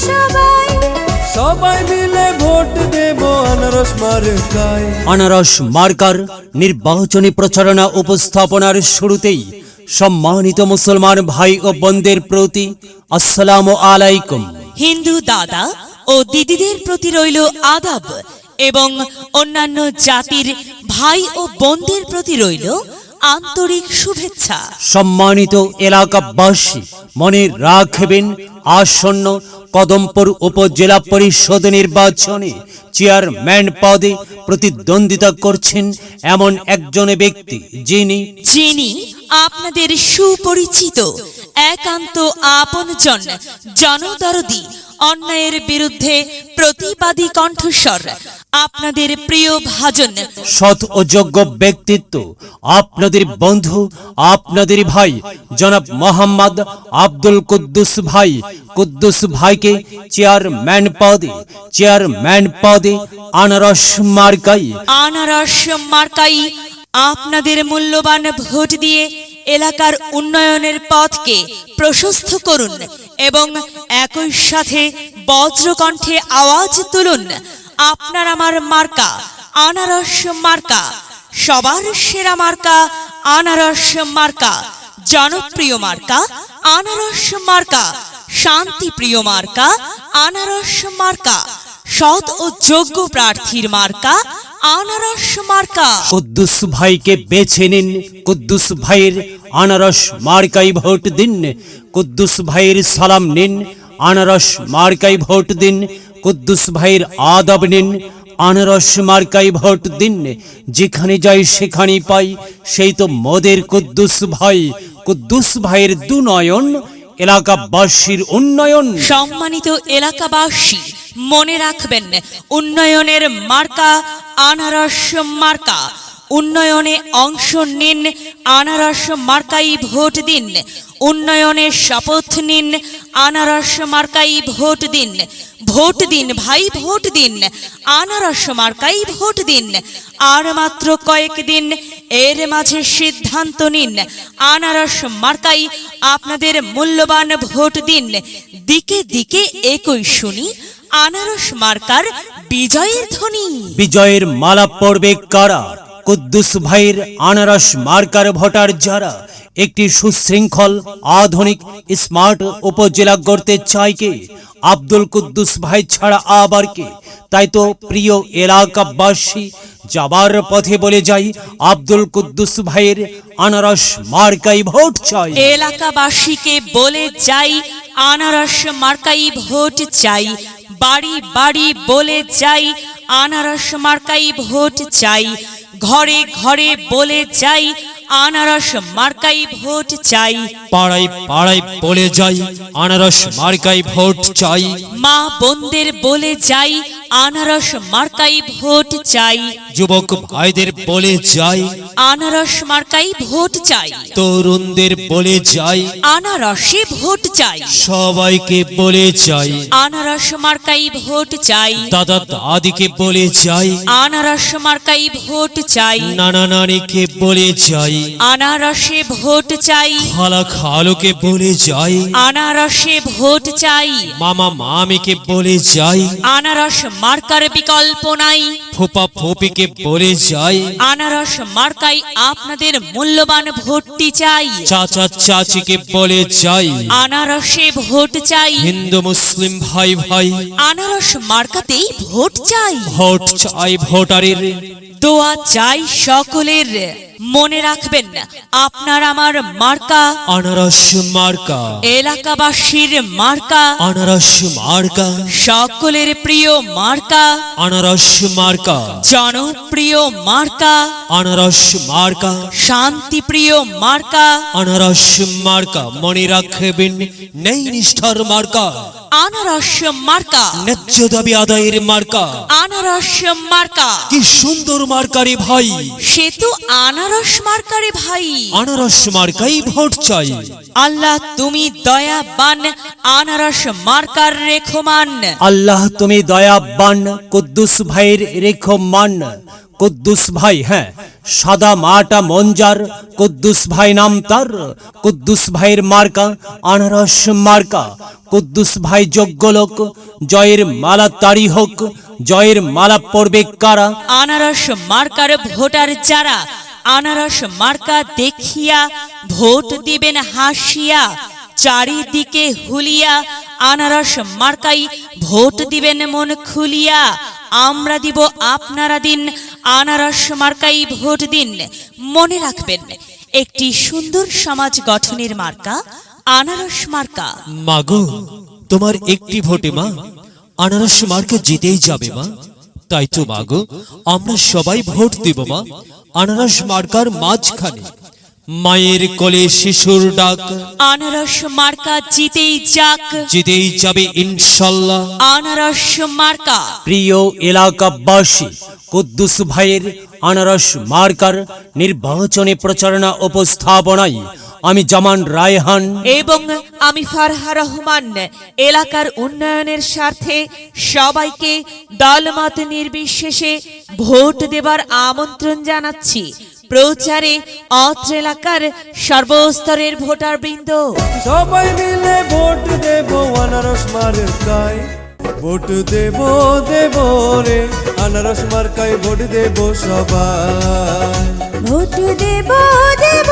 সবাই সবাই মিলে ভোট দেব আনারস মার্কায়। আনারস মার্কার নির্বাচনী প্রচারণা উপস্থাপনার শুরুতেই সম্মানিত মুসলমান ভাই ও বোনদের প্রতি আসসালামু আলাইকুম। হিন্দু দাদা ও দিদিদের প্রতি রইল আদাব এবং অন্যান্য জাতির ভাই ও বোনদের প্রতি রইল আন্তরিক শুভেচ্ছা। সম্মানিত এলাকাবাসী, মনে রাখবেন আসন্ন কদমপুর উপজেলা পরিষদ নির্বাচনে চেয়ারম্যান পদে প্রতিদ্বন্দ্বিতা করছেন এমন একজন ব্যক্তি যিনি আপনাদের সুপরিচিত একান্ত আপনজন, জনদরদি, অন্যায়ের বিরুদ্ধে প্রতিবাদী কণ্ঠস্বর, আপনাদের প্রিয় ভাজন, সৎ ও যোগ্য ব্যক্তিত্ব, আপনাদের বন্ধু, আপনাদের ভাই জনাব মোহাম্মদ আব্দুল কুদ্দুস ভাইকে চেয়ারম্যান পদে আনারস মার্কাই আপনাদের মূল্যবান ভোট দিয়ে এলাকার উন্নয়নের পথকে প্রশস্ত করুন এবং একই সাথে বজ্রকণ্ঠে আওয়াজ তুলুন, আপনার আমার মার্কা আনারস মার্কা, সবার সেরা মার্কা আনারস মার্কা, জনপ্রিয় মার্কা আনারস মার্কা, শান্তিপ্রিয় মার্কা আনারস মার্কা, সৎ ও যোগ্য প্রার্থীর মার্কা আনারস মার্কা। কুদ্দুস ভাইকে বেছে নিন, কুদ্দুস ভাইয়ের আনারস মার্কাই ভোট দিন, কুদ্দুস ভাইয়ের সালাম নিন, আনারস মার্কাই ভোট দিন, কুদ্দুস ভাইয়ের আদব নিন, আনারস মার্কাই ভোট দিন। যেখানে যাই সেখানেই পাই সেই তো মোদের কুদ্দুস ভাইয়ের দুনয়ন, এলাকাবাসীর উন্নয়ন। সম্মানিত এলাকাবাসী, মনে রাখবেন, উন্নয়নের মার্কা আনারস মার্কা। উন্নয়নে অংশ নিন, আনারস মার্কাই ভোট দিন। উন্নয়নের শপথ নিন, আনারস মার্কাই ভোট দিন। ভোট দিন ভাই, ভোট দিন, আনারস মার্কাই ভোট দিন। আর মাত্র কয়েকদিন, এর মাঝে সিদ্ধান্ত নিন, আনারস মার্কাই আপনাদের মূল্যবান ভোট দিন। দিকে দিকে একই শুনি আনারস মার্কার বিজয়ের ধ্বনি। বিজয়ের মালা পড়বে কারা? কুদ্দুস ভাইয়ের আনারস মার্কার ভোটার যারা একটি সুশৃঙ্খল, আধুনিক, স্মার্ট উপজেলা গড়তে চায় কে? আব্দুল কুদ্দুস ভাই ছাড়া আবার কে? তাই তো প্রিয় এলাকাবাসী, যাবার পথে বলে যাই, আব্দুল কুদ্দুস ভাইয়ের আনারস মার্কাই ভোট চাই। এলাকাবাসীকে বলে যাই, আনারস মার্কাই ভোট চাই। বাড়ি বাড়ি বলে যাই, আনারস মার্কাই ভোট চাই। ঘরে ঘরে বলে যাই, আনারস মার্কাই ভোট চাই। পাড়ায় পাড়ায় বলে যাই, আনারস মার্কাই ভোট চাই। মা বোনদের বলে যাই, আনারস মার্কাই ভোট চাই। যুবক ভাইদের বলে যাই, আনারস মার্কাই ভোট চাই। তরুণদের বলে যাই, আনারসে ভোট চাই। সবাইকে বলে যাই, আনারস মার্কাই ভোট চাই। দাদা দাদিকে বলে যাই, আনারস মার্কাই ভোট চাই। নানা নানিকে বলে যাই, আনারসে ভোট চাই। খালা খালুকে বলে যাই, আনারসে ভোট চাই। মামা মামিকে বলে যাই, আনারস মার্কার বিকল্প নাই। ফুপা ফুপিকে বলে যাই, আনারস মার্কাই আপনাদের মূল্যবান ভোটটি চাই। চাচা চাচিকে বলে যাই, আনারসে ভোট চাই। হিন্দু মুসলিম ভাই ভাই আনারস মার্কাতেই ভোট চাই। ভোট চাই ভোটারের, দোয়া চাই সকলের। মনে রাখবেন, আপনার আমার মার্কা আনারস মার্কা, এলাকাবাসীর মার্কা, আনারস মার্কা, সকলের প্রিয় মার্কা, আনারস মার্কা, জনপ্রিয় মার্কা, আনারস মার্কা, শান্তিপ্রিয় মার্কা, আনারস মার্কা। মনে রাখবেন, নেই নিষ্ঠার মার্কা, আনারস মার্কা, ন্যায্য দাবি আদায়ের মার্কা। আনারস মার্কা, কি সুন্দর মার্কারে ভাই, সে তো আনারস মার্কারে ভাই। আনারস মার্কাই ভোট চাই। আল্লাহ তুমি দয়াবান, আনারস মার্কার রেখমান। আল্লাহ তুমি দয়াবান, কুদ্দুস ভাইয়ের রেখমান। কুদ্দুস ভাই, হ্যাঁ সাদা মাটা মঞ্জার, কুদ্দুস ভাই নাম তার। কুদ্দুস ভাইয়ের মার্কা আনারস মার্কা। কুদ্দুস ভাই যোগ্য লোক, জয়ের মালা তারি হোক। জয়ের মালা পড়বে কারা? আনারস মার্কার ভোটার যারা, আনারস মার্কা দেখিয়া ভোট দিবেন হাসিয়া। চারিদিকে হুলিয়া আনারস মার্কাই ভোট দিবেন মন খুলিয়া। আমরা দিব আপনারা দিন, আনারস মার্কাই ভোট দিন। মনে রাখবেন, একটি সুন্দর সমাজ গঠনের মার্কা আনারস মার্কা। মাগো, তোমার একটি ভোটে মা আনারস মার্কা জিতেই যাবে মা। তাই তো মাগো, আমরা সবাই ভোট দেব মা আনারস মার্কার মাঝখানে। মায়ের কোলে শিশুর ডাক, আনারস মার্কা জিতেই যাক, জিতেই যাবে ইনশাল্লাহ। আনারস মার্কা। প্রিয় এলাকাবাসী, কুদ্দুস ভাইয়ের আনারস মার্কার নির্বাচনী প্রচারণা উপস্থাপনায় আমি জামান রায়হান এবং আমি ফারহা রহমান এলাকার উন্নয়নের স্বার্থে সবাইকে দলমত নির্বিশেষে ভোট দেবার আমন্ত্রণ জানাচ্ছি। প্রচারে অত্র এলাকার সর্বস্তরের ভোটার বৃন্দ, সবাই মিলে ভোট দেব আনারস মার্কায়। ভোট দেব দেব রে আনারস মার্কায়, ভোট দেব সবাই। ভোট দেব দেব